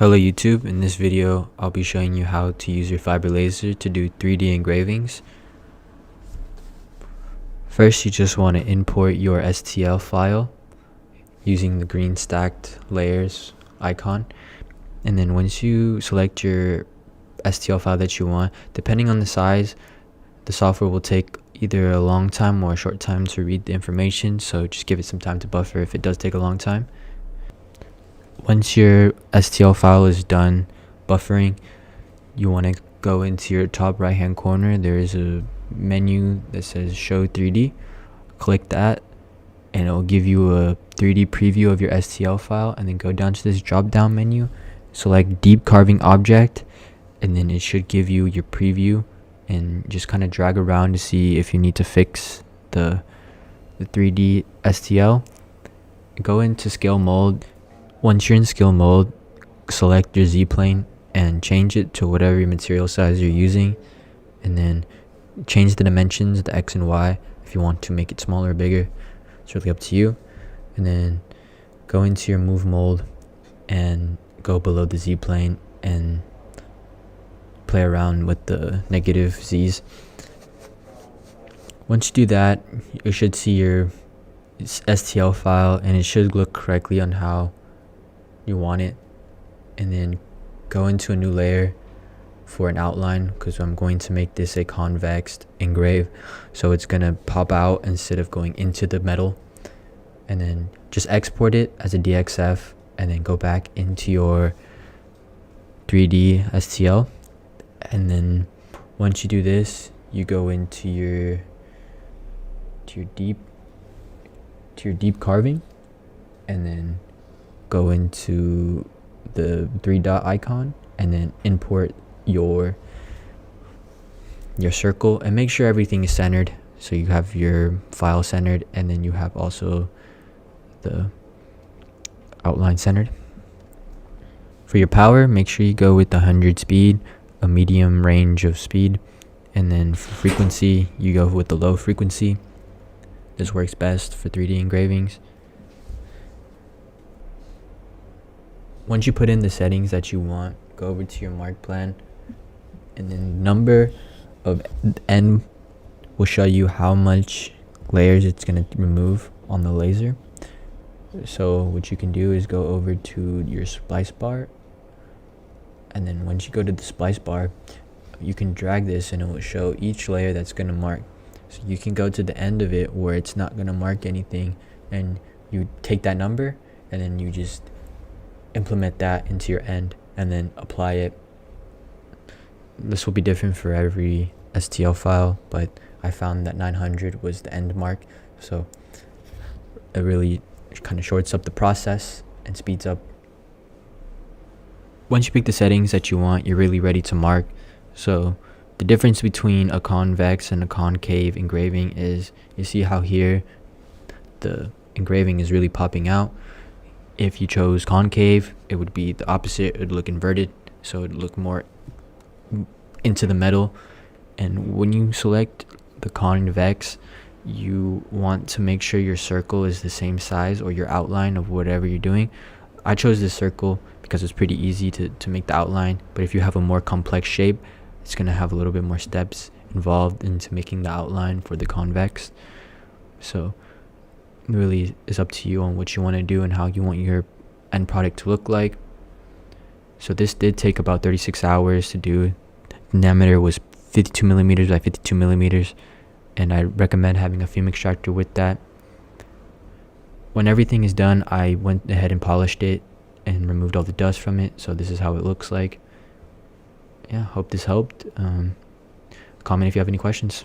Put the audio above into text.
Hello YouTube, in this video I'll be showing you how to use your fiber laser to do 3D engravings. First you just want to import your STL file using the green stacked layers icon, and then once you select your STL file that you want, depending on the size, the software will take either a long time or a short time to read the information, so just give it some time to buffer if it does take a long time. Once your STL file is done buffering, you want to go into your top right hand corner. There is a menu that says show 3D. Click that and it will give you a 3D preview of your STL file, and then go down to this drop down menu, select deep carving object, and then it should give you your preview, and just kind of drag around to see if you need to fix the 3D STL. Go into scale mold. Once you're in scale mode, select your Z-plane and change it to whatever material size you're using, and then change the dimensions, the X and Y, if you want to make it smaller or bigger. It's really up to you. And then go into your move mold and go below the Z-plane and play around with the negative Z's. Once you do that, you should see your STL file and it should look correctly on how you want it. And then go into a new layer for an outline, because I'm going to make this a convex engrave, so it's gonna pop out instead of going into the metal. And then just export it as a DXF and then go back into your 3D STL. And then once you do this, you go into your deep carving, and then go into the 3-dot icon and then import your circle, and make sure everything is centered, so you have your file centered and then you have also the outline centered. For your power, make sure you go with the 100 speed, a medium range of speed, and then for frequency you go with the low frequency. This works best for 3D engravings. Once you put in the settings that you want, go over to your mark plan, and then number of n will show you how much layers it's going to remove on the laser. So what you can do is go over to your splice bar, and then once you go to the splice bar, you can drag this and it will show each layer that's going to mark. So you can go to the end of it where it's not going to mark anything, and you take that number and then you just implement that into your end and then apply it. This will be different for every STL file, but I found that 900 was the end mark, so it really kind of shorts up the process and speeds up. Once you pick the settings that you want, you're really ready to mark. So the difference between a convex and a concave engraving is, you see how here the engraving is really popping out. If you chose concave, it would be the opposite. It would look inverted, so it would look more into the metal. And when you select the convex, you want to make sure your circle is the same size, or your outline of whatever you're doing. I chose this circle because it's pretty easy to make the outline, but if you have a more complex shape, it's going to have a little bit more steps involved into making the outline for the convex. So it really is up to you on what you want to do and how you want your end product to look like. So this did take about 36 hours to do. The diameter was 52 millimeters by 52 millimeters, and I recommend having a fume extractor with that. When everything is done, I went ahead and polished it and removed all the dust from it, so this is how it looks like. Yeah, hope this helped. Comment if you have any questions.